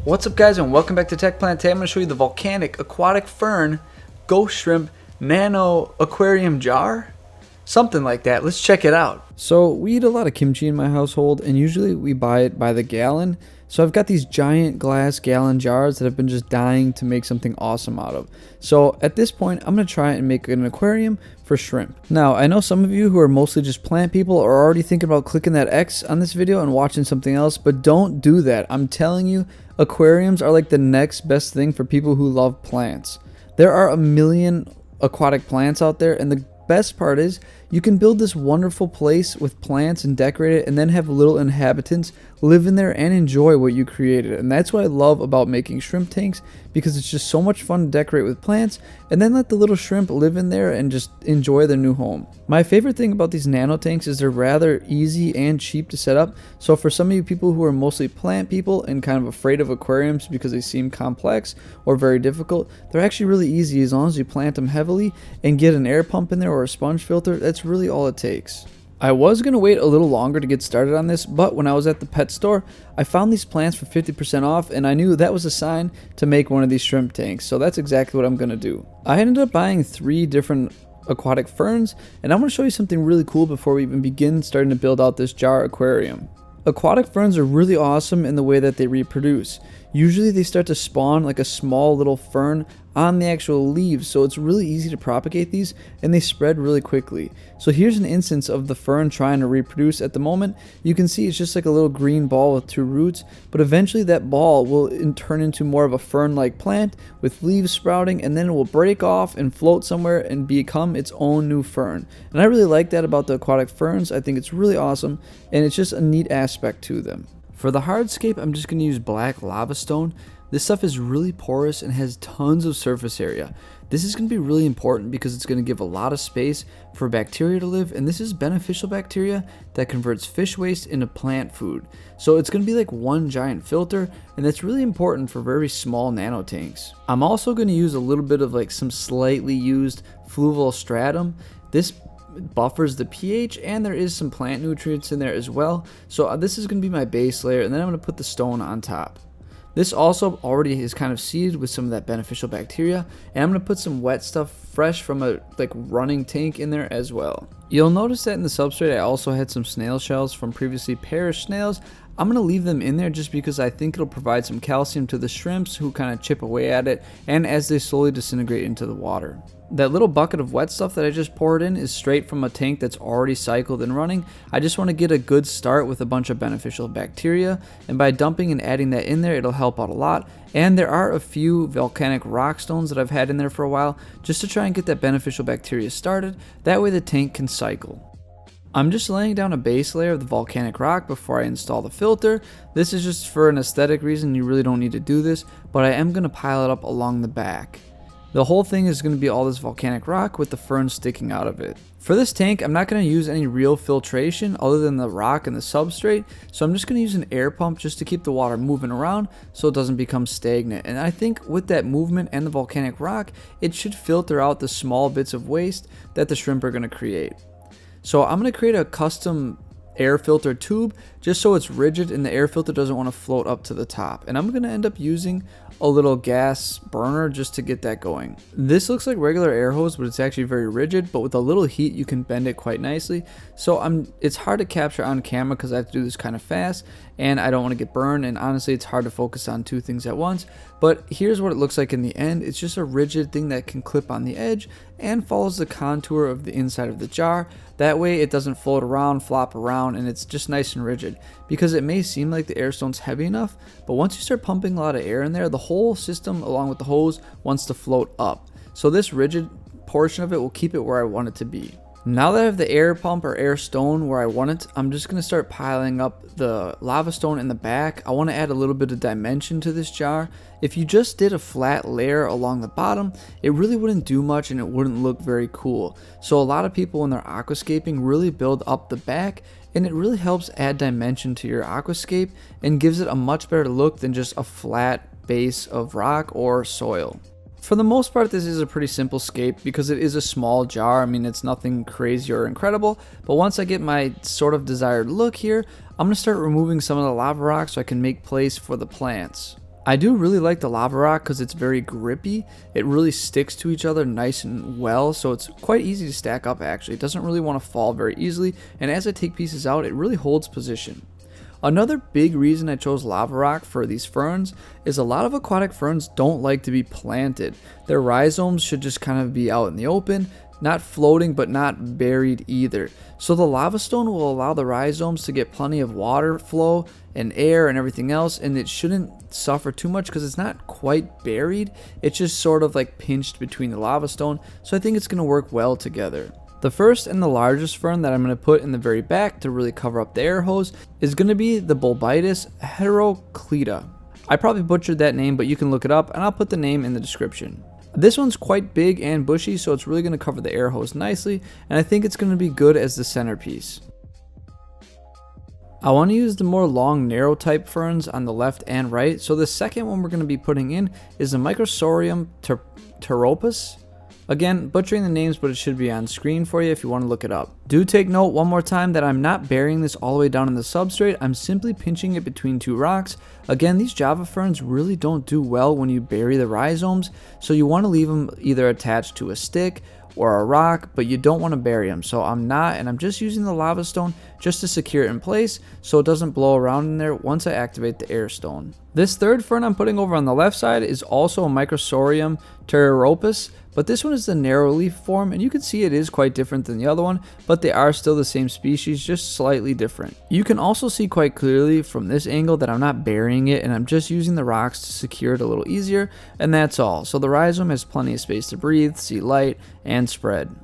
What's up guys, and welcome back to Tech Plant. Today I'm going to show you the volcanic aquatic fern ghost shrimp nano aquarium jar. Something like that. Let's check it out. So we eat a lot of kimchi in my household, and usually we buy it by the gallon. So I've got these giant glass gallon jars that I've been just dying to make something awesome out of. So at this point, I'm going to try and make an aquarium for shrimp. Now, I know some of you who are mostly just plant people are already thinking about clicking that X on this video and watching something else, but don't do that. I'm telling you, aquariums are like the next best thing for people who love plants. There are a million aquatic plants out there, and the best part is you can build this wonderful place with plants and decorate it, and then have little inhabitants live in there and enjoy what you created. And that's what I love about making shrimp tanks, because it's just so much fun to decorate with plants and then let the little shrimp live in there and just enjoy their new home. My favorite thing about these nano tanks is they're rather easy and cheap to set up. So for some of you people who are mostly plant people and kind of afraid of aquariums because they seem complex or very difficult, they're actually really easy as long as you plant them heavily and get an air pump in there or a sponge filter. That's really all it takes. I was going to wait a little longer to get started on this, but when I was at the pet store, I found these plants for 50% off, and I knew that was a sign to make one of these shrimp tanks, so that's exactly what I'm going to do. I ended up buying 3 different aquatic ferns, and I'm going to show you something really cool before we even begin starting to build out this jar aquarium. Aquatic ferns are really awesome in the way that they reproduce. Usually they start to spawn like a small little fern on the actual leaves, so it's really easy to propagate these, and they spread really quickly. So here's an instance of the fern trying to reproduce. At the moment, you can see it's just like a little green ball with 2 roots, but eventually that ball will turn into more of a fern-like plant with leaves sprouting, and then it will break off and float somewhere and become its own new fern. And I really like that about the aquatic ferns. I think it's really awesome, and it's just a neat aspect to them. For the hardscape, I'm just going to use black lava stone. This stuff is really porous and has tons of surface area. This is going to be really important because it's going to give a lot of space for bacteria to live, and this is beneficial bacteria that converts fish waste into plant food. So it's going to be like one giant filter, and that's really important for very small nano tanks. I'm also going to use a little bit of like some slightly used fluval stratum. This buffers the pH, and there is some plant nutrients in there as well. So this is going to be my base layer, and then I'm going to put the stone on top. This also already is kind of seeded with some of that beneficial bacteria, and I'm going to put some wet stuff fresh from a running tank in there as well. You'll notice that in the substrate I also had some snail shells from previously perished snails. I'm going to leave them in there just because I think it'll provide some calcium to the shrimps who kind of chip away at it, and as they slowly disintegrate into the water. That little bucket of wet stuff that I just poured in is straight from a tank that's already cycled and running. I just want to get a good start with a bunch of beneficial bacteria, and by dumping and adding that in there, it'll help out a lot. And there are a few volcanic rock stones that I've had in there for a while just to try and get that beneficial bacteria started. That way the tank can cycle. I'm just laying down a base layer of the volcanic rock before I install the filter. This is just for an aesthetic reason. You really don't need to do this, but I am going to pile it up along the back. The whole thing is going to be all this volcanic rock with the fern sticking out of it. For this tank, I'm not going to use any real filtration other than the rock and the substrate, so I'm just going to use an air pump just to keep the water moving around so it doesn't become stagnant. And I think with that movement and the volcanic rock, it should filter out the small bits of waste that the shrimp are going to create. So I'm going to create a custom air filter tube just so it's rigid and the air filter doesn't want to float up to the top. And I'm going to end up using a little gas burner just to get that going. This looks like regular air hose, but it's actually very rigid, but with a little heat you can bend it quite nicely. So it's hard to capture on camera because I have to do this kind of fast and I don't want to get burned, and honestly it's hard to focus on 2 things at once. But here's what it looks like in the end. It's just a rigid thing that can clip on the edge and follows the contour of the inside of the jar. That way it doesn't float around, flop around, and it's just nice and rigid. Because it may seem like the air stone's heavy enough, but once you start pumping a lot of air in there, the whole system along with the hose wants to float up. So this rigid portion of it will keep it where I want it to be. Now that I have the air pump or air stone where I want it, I'm just going to start piling up the lava stone in the back. I want to add a little bit of dimension to this jar. If you just did a flat layer along the bottom, it really wouldn't do much and it wouldn't look very cool. So a lot of people when they're aquascaping really build up the back, and it really helps add dimension to your aquascape and gives it a much better look than just a flat base of rock or soil. For the most part, this is a pretty simple scape because it is a small jar. I mean, it's nothing crazy or incredible, but once I get my sort of desired look here, I'm going to start removing some of the lava rocks so I can make place for the plants. I do really like the lava rock because it's very grippy. It really sticks to each other nice and well, so it's quite easy to stack up actually. It doesn't really want to fall very easily, and as I take pieces out, it really holds position. Another big reason I chose lava rock for these ferns is a lot of aquatic ferns don't like to be planted. Their rhizomes should just kind of be out in the open, not floating but not buried either. So the lava stone will allow the rhizomes to get plenty of water flow and air and everything else, and it shouldn't suffer too much because it's not quite buried. It's just sort of like pinched between the lava stone, so I think it's going to work well together. The first and the largest fern that I'm going to put in the very back to really cover up the air hose is going to be the Bulbitis heteroclita. I probably butchered that name, but you can look it up and I'll put the name in the description. This one's quite big and bushy, so it's really going to cover the air hose nicely, and I think it's going to be good as the centerpiece. I want to use the more long, narrow type ferns on the left and right, so the second one we're going to be putting in is the Microsorium pteropus. Again, butchering the names, but it should be on screen for you if you want to look it up. Do take note one more time that I'm not burying this all the way down in the substrate. I'm simply pinching it between two rocks. Again, these Java ferns really don't do well when you bury the rhizomes, so you want to leave them either attached to a stick or a rock, but you don't want to bury them. So I'm not, and I'm just using the lava stone just to secure it in place so it doesn't blow around in there once I activate the air stone. This third fern I'm putting over on the left side is also a Microsorium pteropus, but this one is the narrow leaf form, and you can see it is quite different than the other one, but they are still the same species, just slightly different. You can also see quite clearly from this angle that I'm not burying it, and I'm just using the rocks to secure it a little easier, and that's all. So the rhizome has plenty of space to breathe, see light, and spread.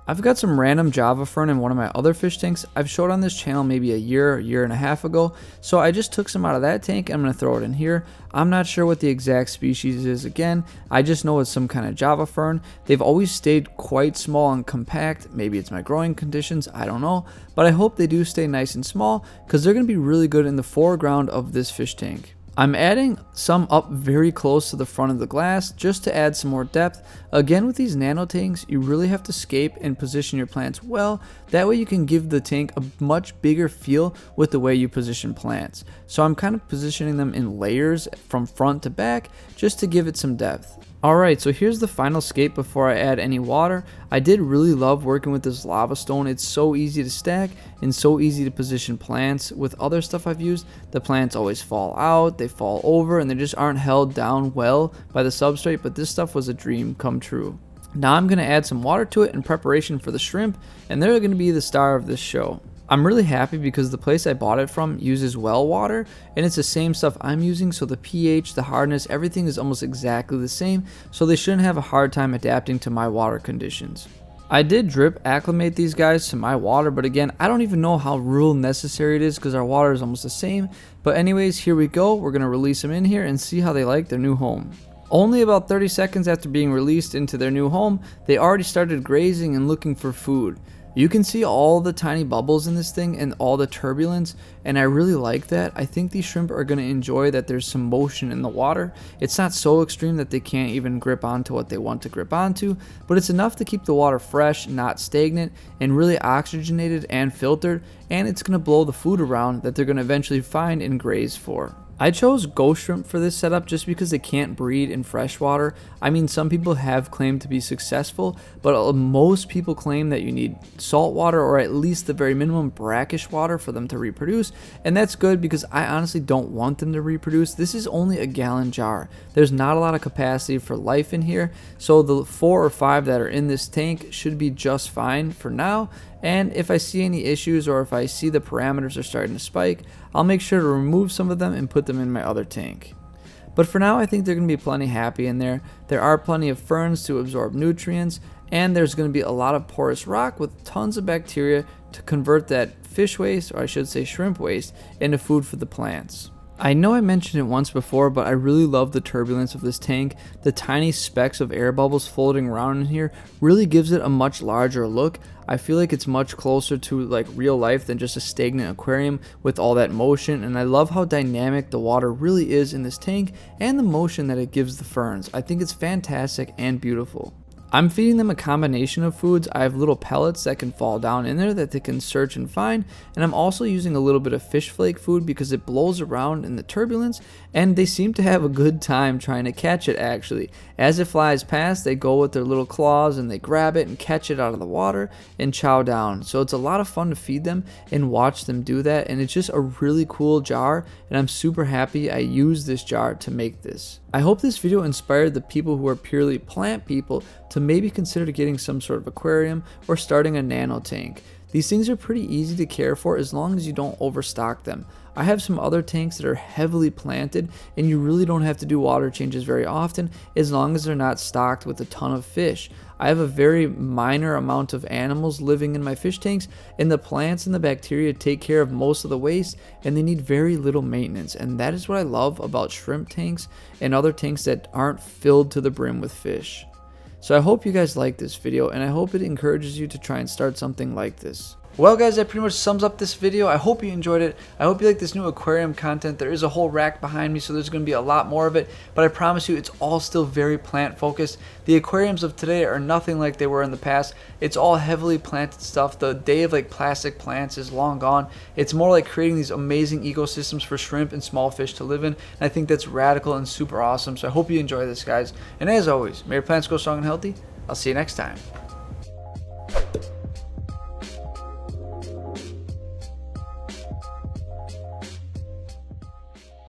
I've got some random Java fern in one of my other fish tanks I've showed on this channel maybe a year and a half ago, so I just took some out of that tank and I'm going to throw it in here. I'm not sure what the exact species is again, I just know it's some kind of Java fern. They've always stayed quite small and compact, maybe it's my growing conditions, I don't know, but I hope they do stay nice and small because they're going to be really good in the foreground of this fish tank. I'm adding some up very close to the front of the glass just to add some more depth. Again, with these nano tanks, you really have to scape and position your plants well. That way you can give the tank a much bigger feel with the way you position plants. So I'm kind of positioning them in layers from front to back just to give it some depth. Alright, so here's the final scape before I add any water. I did really love working with this lava stone. It's so easy to stack and so easy to position plants. With other stuff I've used, the plants always fall out, they fall over, and they just aren't held down well by the substrate, but this stuff was a dream come true. Now I'm going to add some water to it in preparation for the shrimp, and they're going to be the star of this show. I'm really happy because the place I bought it from uses well water, and it's the same stuff I'm using, so the pH, the hardness, everything is almost exactly the same, so they shouldn't have a hard time adapting to my water conditions. I did drip acclimate these guys to my water, but again, I don't even know how real necessary it is because our water is almost the same. But anyways, here we go. We're going to release them in here and see how they like their new home. Only about 30 seconds after being released into their new home, they already started grazing and looking for food. You can see all the tiny bubbles in this thing and all the turbulence, and I really like that. I think these shrimp are going to enjoy that there's some motion in the water. It's not so extreme that they can't even grip onto what they want to grip onto, but it's enough to keep the water fresh, not stagnant, and really oxygenated and filtered, and it's going to blow the food around that they're going to eventually find and graze for. I chose ghost shrimp for this setup just because they can't breed in freshwater. I mean, some people have claimed to be successful, but most people claim that you need salt water or at least the very minimum brackish water for them to reproduce, and that's good because I honestly don't want them to reproduce. This is only a gallon jar. There's not a lot of capacity for life in here, so the 4 or 5 that are in this tank should be just fine for now. And if I see any issues or if I see the parameters are starting to spike, I'll make sure to remove some of them and put them in my other tank. But for now, I think they're going to be plenty happy in there. There are plenty of ferns to absorb nutrients, and there's going to be a lot of porous rock with tons of bacteria to convert that fish waste, or I should say shrimp waste, into food for the plants. I know I mentioned it once before, but I really love the turbulence of this tank. The tiny specks of air bubbles floating around in here really gives it a much larger look. I feel like it's much closer to like real life than just a stagnant aquarium with all that motion, and I love how dynamic the water really is in this tank and the motion that it gives the ferns. I think it's fantastic and beautiful. I'm feeding them a combination of foods. I have little pellets that can fall down in there that they can search and find, and I'm also using a little bit of fish flake food because it blows around in the turbulence, and they seem to have a good time trying to catch it actually. As it flies past, they go with their little claws and they grab it and catch it out of the water and chow down. So it's a lot of fun to feed them and watch them do that, and it's just a really cool jar, and I'm super happy I used this jar to make this. I hope this video inspired the people who are purely plant people to maybe consider getting some sort of aquarium or starting a nano tank. These things are pretty easy to care for as long as you don't overstock them. I have some other tanks that are heavily planted and you really don't have to do water changes very often as long as they're not stocked with a ton of fish. I have a very minor amount of animals living in my fish tanks, and the plants and the bacteria take care of most of the waste, and they need very little maintenance, and that is what I love about shrimp tanks and other tanks that aren't filled to the brim with fish. So I hope you guys like this video, and I hope it encourages you to try and start something like this. Well guys, that pretty much sums up this video. I hope you enjoyed it. I hope you like this new aquarium content. There is a whole rack behind me, so there's going to be a lot more of it, but I promise you it's all still very plant focused. The aquariums of today are nothing like they were in the past. It's all heavily planted stuff. The day of like plastic plants is long gone. It's more like creating these amazing ecosystems for shrimp and small fish to live in, and I think that's radical and super awesome. So I hope you enjoy this, guys. And as always, may your plants grow strong and healthy. I'll see you next time.